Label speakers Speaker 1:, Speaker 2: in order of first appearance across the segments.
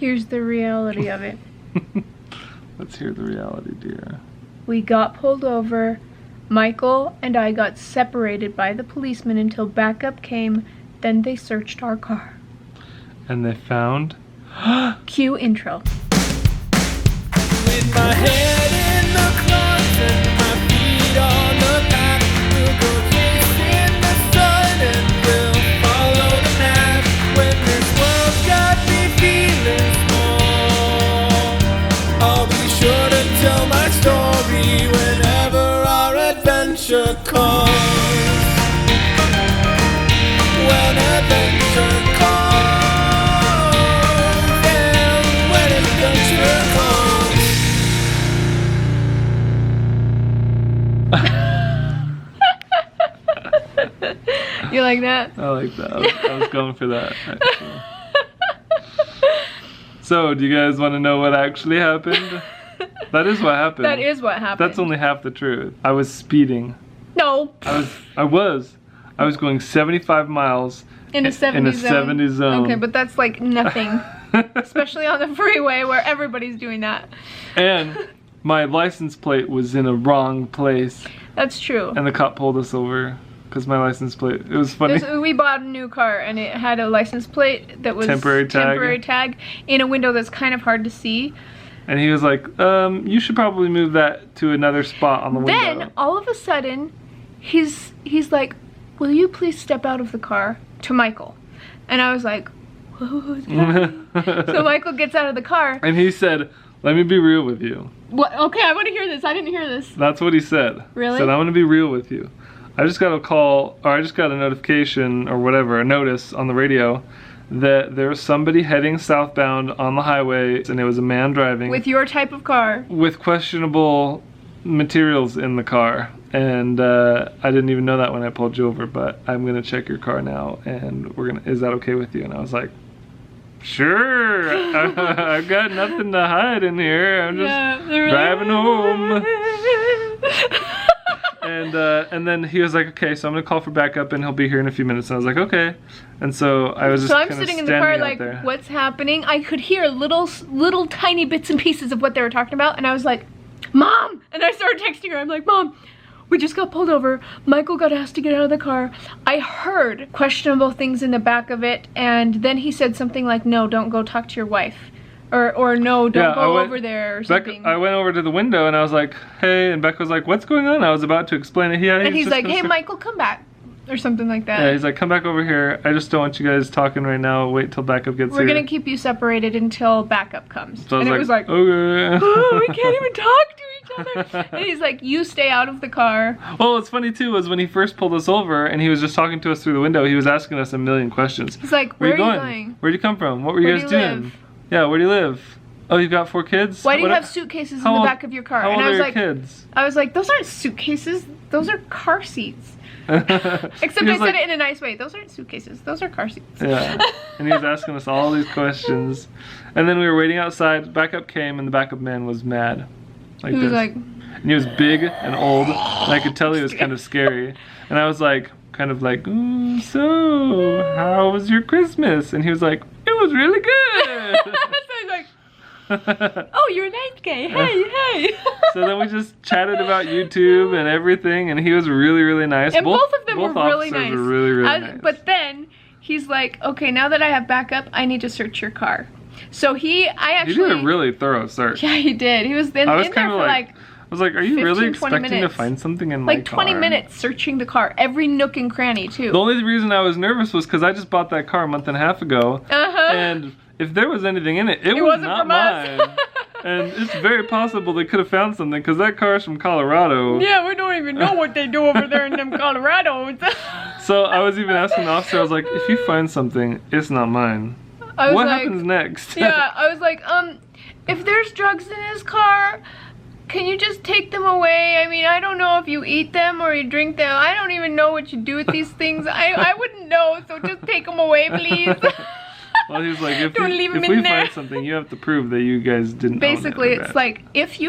Speaker 1: Here's the reality of it.
Speaker 2: Let's hear the reality, dear.
Speaker 1: We got pulled over. Michael and I got separated by the policeman until backup came. Then they searched our car.
Speaker 2: And they found...
Speaker 1: Cue intro.
Speaker 3: With my head in the closet, my feet on the back, we'll go chasing the sun and we'll follow the map. When this world's got me feeling small, I'll be sure to tell my story whenever our adventure calls. When adventure calls, and when adventure calls.
Speaker 1: You like that?
Speaker 2: I like that. I was going for that, actually. So, do you guys want to know what actually happened? That is what happened.
Speaker 1: That is what happened.
Speaker 2: That's only half the truth. I was speeding.
Speaker 1: No.
Speaker 2: I was going 75 miles
Speaker 1: In a 70
Speaker 2: in a 70 zone.
Speaker 1: Okay, but that's like nothing. Especially on the freeway where everybody's doing that.
Speaker 2: And my license plate was in a wrong place.
Speaker 1: That's true.
Speaker 2: And the cop pulled us over because my license plate, it was funny.
Speaker 1: We bought a new car and it had a license plate that was
Speaker 2: Temporary
Speaker 1: tag in a window that's kind of hard to see.
Speaker 2: And he was like, you should probably move that to another spot on the window.
Speaker 1: Then all of a sudden, he's like, will you please step out of the car, to Michael? And I was like, who's that? So Michael gets out of the car.
Speaker 2: And he said, let me be real with you.
Speaker 1: What? Okay, I want to hear this. I didn't hear this.
Speaker 2: That's what he said.
Speaker 1: Really?
Speaker 2: He said, I'm going to be real with you. I just got a call, or I just got a notification, or whatever, a notice on the radio that there was somebody heading southbound on the highway, and it was a man driving.
Speaker 1: With your type of car.
Speaker 2: With questionable materials in the car. And I didn't even know that when I pulled you over, but I'm going to check your car now, and is that okay with you? And I was like, sure, I've got nothing to hide in here. I'm just driving home. And then he was like, okay, so I'm gonna call for backup and he'll be here in a few minutes. And I was like, okay. And so I was just
Speaker 1: I'm sitting in the car like,
Speaker 2: there.
Speaker 1: What's happening? I could hear little tiny bits and pieces of what they were talking about, and I was like, Mom! And I started texting her. I'm like, Mom, we just got pulled over. Michael got asked to get out of the car. I heard questionable things in the back of it, and then he said something like, no, don't go talk to your wife. Or no, don't go over there or something.
Speaker 2: I went over to the window and I was like, hey, and Becca was like, what's going on? I was about to explain it.
Speaker 1: And he's like, hey, Michael, come back. Or something like that.
Speaker 2: Yeah, he's like, come back over here. I just don't want you guys talking right now. Wait till backup gets here.
Speaker 1: We're gonna keep you separated until backup comes.
Speaker 2: So
Speaker 1: and it was like,
Speaker 2: okay.
Speaker 1: Oh, we can't even talk to each other. And he's like, you stay out of the car.
Speaker 2: Well, what's funny too was when he first pulled us over and he was just talking to us through the window, he was asking us a million questions.
Speaker 1: He's like, where are you going?
Speaker 2: Where'd you come from? What were you guys doing? Yeah, where do you live? Oh, you've got 4 kids?
Speaker 1: Why do you have suitcases in the back of your car?
Speaker 2: How old are your
Speaker 1: like,
Speaker 2: kids?
Speaker 1: I was like, those aren't suitcases. Those are car seats. Except I said it in a nice way. Those aren't suitcases. Those are car seats.
Speaker 2: Yeah. And he was asking us all these questions. And then we were waiting outside. Backup came and the backup man was mad. Like
Speaker 1: he was
Speaker 2: this.
Speaker 1: like...
Speaker 2: And he was big and old. And I could tell he was kind of scary. And I was like, kind of like, so how was your Christmas? And he was like, it was really good.
Speaker 1: So he's like, oh, you're a nice guy. Hey.
Speaker 2: So then we just chatted about YouTube and everything, and he was really, really nice.
Speaker 1: And both of them were really nice.
Speaker 2: Were really, really nice.
Speaker 1: But then he's like, okay, now that I have backup, I need to search your car. So he did
Speaker 2: a really thorough search.
Speaker 1: Yeah, he did. He was in there for like
Speaker 2: I was like, are you
Speaker 1: 15,
Speaker 2: really expecting
Speaker 1: minutes.
Speaker 2: to find something in my car?
Speaker 1: Like 20 minutes searching the car, every nook and cranny too.
Speaker 2: The only reason I was nervous was because I just bought that car a month and a half ago. And if there was anything in it, it was not mine. And it's very possible they could have found something because that car's from Colorado.
Speaker 1: Yeah, we don't even know what they do over there in them Colorados.
Speaker 2: So I was even asking the officer, I was like, if you find something, it's not mine. What happens next?
Speaker 1: Yeah, I was like, if there's drugs in his car, can you just take them away? I mean, I don't know if you eat them or you drink them. I don't even know what you do with these things. I wouldn't know, so just take them away, please.
Speaker 2: Well, he was like, if we find something, you have to prove that you guys didn't
Speaker 1: Basically,
Speaker 2: own it.
Speaker 1: it's like, if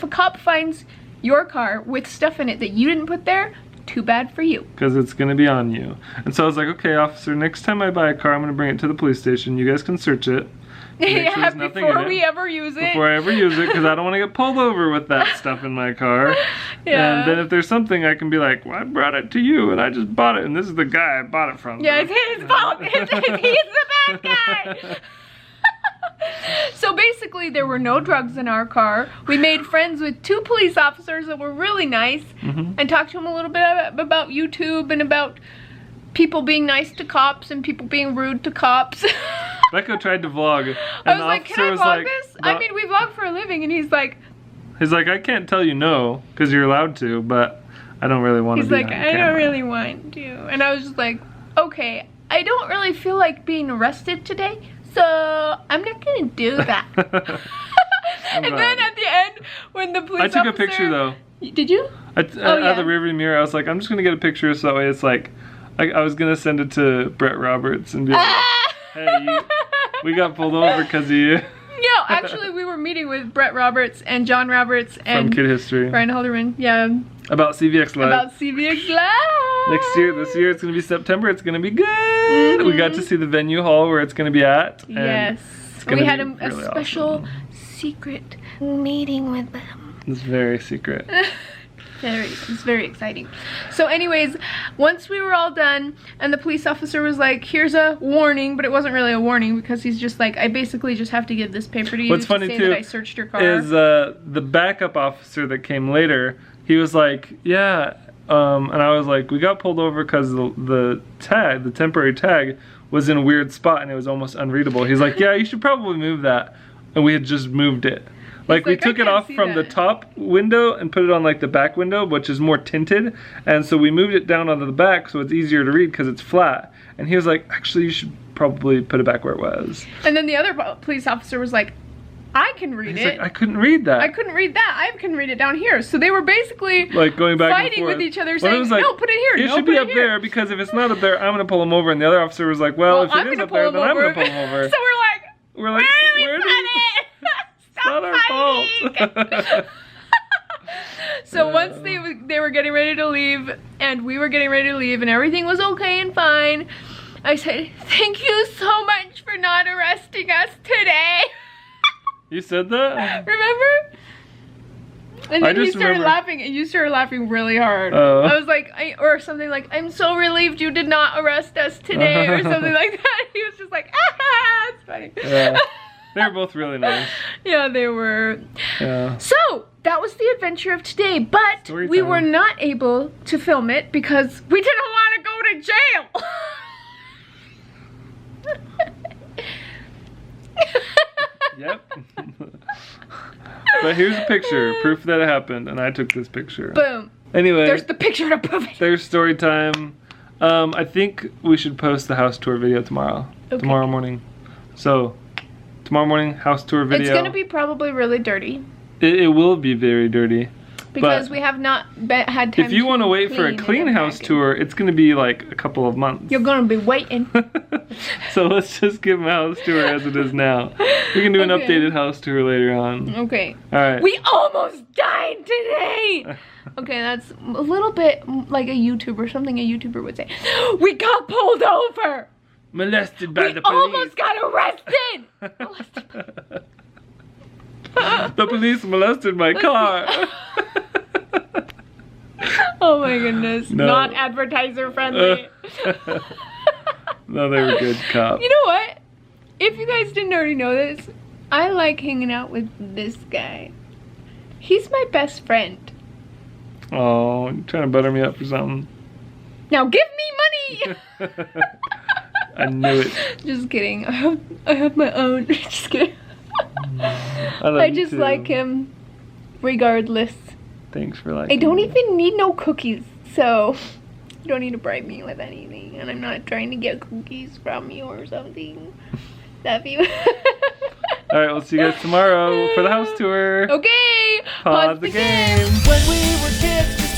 Speaker 1: a cop finds your car with stuff in it that you didn't put there, too bad for you.
Speaker 2: Because it's going to be on you. And so I was like, okay, officer, next time I buy a car, I'm going to bring it to the police station. You guys can search it. Make sure
Speaker 1: Yeah,
Speaker 2: there's nothing in
Speaker 1: before
Speaker 2: it.
Speaker 1: we ever use it.
Speaker 2: Before I ever use it, because I don't want to get pulled over with that stuff in my car.
Speaker 1: Yeah.
Speaker 2: And then if there's something, I can be like, well, I brought it to you, and I just bought it, and this is the guy I bought it from.
Speaker 1: Yeah, it's his fault. He's the bad guy. So basically, there were no drugs in our car. We made friends with 2 police officers that were really nice, and talked to them a little bit about YouTube and about people being nice to cops and people being rude to cops.
Speaker 2: Becca tried to vlog. And
Speaker 1: I was
Speaker 2: the
Speaker 1: like,
Speaker 2: officer
Speaker 1: can I
Speaker 2: was
Speaker 1: vlog
Speaker 2: like,
Speaker 1: this? I mean, we vlog for a living, and he's like,
Speaker 2: I can't tell you no, because you're allowed to, but I don't really want to
Speaker 1: he's
Speaker 2: be
Speaker 1: like,
Speaker 2: on
Speaker 1: I
Speaker 2: camera.
Speaker 1: don't really want to. And I was just like, okay, I don't really feel like being arrested today, so I'm not gonna do that. And then at the end, when the police
Speaker 2: I took a
Speaker 1: officer-
Speaker 2: picture though.
Speaker 1: Did you?
Speaker 2: Out of the rearview mirror, I was like, I'm just gonna get a picture so that way it's like, I was gonna send it to Brett Roberts and be like, hey, we got pulled over because of you.
Speaker 1: No, actually, we were meeting with Brett Roberts and John Roberts and
Speaker 2: From Kid History.
Speaker 1: Brian Halderman. Yeah,
Speaker 2: About CVX Live.
Speaker 1: about CVX Live.
Speaker 2: This year it's gonna be September. It's gonna be good. We got to see the venue hall where it's gonna be at. And
Speaker 1: Yes,
Speaker 2: it's gonna
Speaker 1: we had
Speaker 2: be
Speaker 1: a
Speaker 2: really
Speaker 1: special
Speaker 2: awesome.
Speaker 1: secret meeting with them.
Speaker 2: It's very secret.
Speaker 1: It's very exciting. So anyways, once we were all done and the police officer was like, here's a warning, but it wasn't really a warning because he's just like, I basically just have to give this paper to you
Speaker 2: What's
Speaker 1: to
Speaker 2: funny
Speaker 1: say
Speaker 2: too
Speaker 1: that I searched your car.
Speaker 2: is the backup officer that came later. He was like, yeah, and I was like, we got pulled over because the tag, the temporary tag, was in a weird spot and it was almost unreadable. He's like, yeah, you should probably move that, and we had just moved it. Like we
Speaker 1: like, I
Speaker 2: took it
Speaker 1: can't
Speaker 2: off
Speaker 1: see
Speaker 2: from the
Speaker 1: that.
Speaker 2: top window and put it on like the back window, which is more tinted, and so we moved it down onto the back so it's easier to read because it's flat. And he was like, actually, you should probably put it back where it was.
Speaker 1: And then the other police officer was like, I can read
Speaker 2: He's
Speaker 1: it.
Speaker 2: like, I couldn't read that.
Speaker 1: I couldn't read that. I can read it down here. So they were basically
Speaker 2: Like going back
Speaker 1: fighting
Speaker 2: and forth.
Speaker 1: with each other,
Speaker 2: Well,
Speaker 1: saying,
Speaker 2: it was like,
Speaker 1: no, put it here.
Speaker 2: It
Speaker 1: no,
Speaker 2: should
Speaker 1: put
Speaker 2: be
Speaker 1: it
Speaker 2: up
Speaker 1: here.
Speaker 2: there because if it's not up there, I'm gonna pull him over. And the other officer was like, well, if
Speaker 1: I'm
Speaker 2: it is
Speaker 1: gonna
Speaker 2: up there,
Speaker 1: pull
Speaker 2: then I'm
Speaker 1: him
Speaker 2: gonna pull him over.
Speaker 1: So
Speaker 2: We're like,
Speaker 1: where did we put it?
Speaker 2: It's not our fault.
Speaker 1: So once they were getting ready to leave, and we were getting ready to leave, and everything was okay and fine, I said, thank you so much for not arresting us today.
Speaker 2: You said that?
Speaker 1: Remember? And
Speaker 2: I
Speaker 1: then he
Speaker 2: just
Speaker 1: started
Speaker 2: remember-
Speaker 1: laughing, and you started laughing really hard.
Speaker 2: Oh.
Speaker 1: I was like, or something like, I'm so relieved you did not arrest us today, or something like that. He was just like, ah, it's funny.
Speaker 2: Yeah. They were both really nice.
Speaker 1: Yeah, they were.
Speaker 2: Yeah.
Speaker 1: So, that was the adventure of today, but
Speaker 2: Story
Speaker 1: we
Speaker 2: time.
Speaker 1: were not able to film it because we didn't want to go to jail.
Speaker 2: Yep. But here's a picture, proof that it happened, and I took this picture.
Speaker 1: Boom.
Speaker 2: Anyway,
Speaker 1: There's the picture to prove it.
Speaker 2: there's story time. I think we should post the house tour video tomorrow.
Speaker 1: Okay.
Speaker 2: Tomorrow morning. So, tomorrow morning, house tour video.
Speaker 1: It's going to be probably really dirty
Speaker 2: It will be very dirty.
Speaker 1: because
Speaker 2: But
Speaker 1: we have not had time
Speaker 2: if you want to wait for a
Speaker 1: clean
Speaker 2: clean
Speaker 1: and
Speaker 2: house
Speaker 1: unpack it.
Speaker 2: tour, it's going to be like a couple of months.
Speaker 1: You're going to be waiting.
Speaker 2: So let's just give them a house tour as it is now. We can do an
Speaker 1: Okay.
Speaker 2: updated house tour later on.
Speaker 1: Okay.
Speaker 2: Alright.
Speaker 1: We almost died today! Okay, that's a little bit like a YouTuber, something a YouTuber would say. We got pulled over!
Speaker 2: Molested by
Speaker 1: We
Speaker 2: the police.
Speaker 1: almost got arrested!
Speaker 2: The police molested my car.
Speaker 1: Oh my goodness.
Speaker 2: No.
Speaker 1: Not advertiser friendly.
Speaker 2: No, they were good cops.
Speaker 1: You know what? If you guys didn't already know this, I like hanging out with this guy. He's my best friend.
Speaker 2: Oh, you trying to butter me up for something?
Speaker 1: Now give me money!
Speaker 2: I knew it.
Speaker 1: Just kidding. I have my own. Just kidding.
Speaker 2: I love
Speaker 1: I
Speaker 2: you
Speaker 1: just
Speaker 2: too.
Speaker 1: like him regardless.
Speaker 2: Thanks for liking
Speaker 1: I don't
Speaker 2: me.
Speaker 1: even need no cookies, so you don't need to bribe me with anything. And I'm not trying to get cookies from you or something. Love you.
Speaker 2: Alright, we'll see you guys tomorrow for the house tour.
Speaker 1: Okay.
Speaker 2: Pause the game.
Speaker 3: When we were kids, just